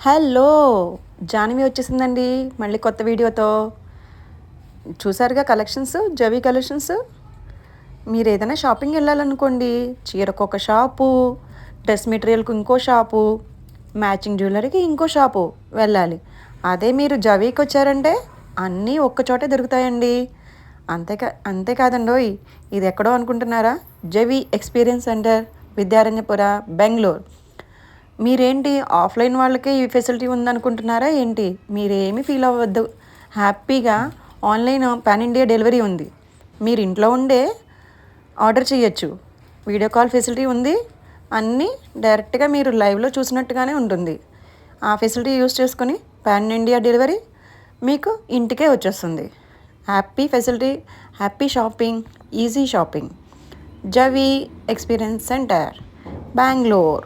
Hello! Janhvi వచ్చేసిందండి మళ్ళీ కొత్త వీడియోతో. చూసారుగా కలెక్షన్స్, జవీ కలెక్షన్స్. మీరేదైనా షాపింగ్ వెళ్ళాలనుకోండి, చీరకొక షాపు, డ్రెస్ మెటీరియల్‌కి ఇంకో షాపు, మ్యాచింగ్ జ్యువెలరీకి ఇంకో షాపు వెళ్ళాలి. అదే మీరు జవీకొచ్చారంటే అన్నీ ఒక్కచోటే దొరుకుతాయండి. అంతేకాదండోయ్! ఇదెక్కడో అనుకుంటున్నారా? జవీ ఎక్స్‌పీరియన్స్ సెంటర్, విద్యారణ్యపుర, బెంగుళూరు. మీరేంటి ఆఫ్లైన్ వాళ్ళకే ఈ ఫెసిలిటీ ఉందనుకుంటున్నారా ఏంటి? మీరేమీ ఫీల్ అవ్వద్దు. హ్యాపీగా ఆన్లైన్ పాన్ ఇండియా డెలివరీ ఉంది. మీరు ఇంట్లో ఉండే ఆర్డర్ చేయొచ్చు. వీడియో కాల్ ఫెసిలిటీ ఉంది. అన్నీ డైరెక్ట్గా మీరు లైవ్లో చూసినట్టుగానే ఉంటుంది. ఆ ఫెసిలిటీ యూస్ చేసుకొని పాన్ ఇండియా డెలివరీ మీకు ఇంటికే వచ్చేస్తుంది. Happy facility, happy shopping, easy shopping. జవీ ఎక్స్పీరియన్స్ సెంటర్, బెంగుళూరు.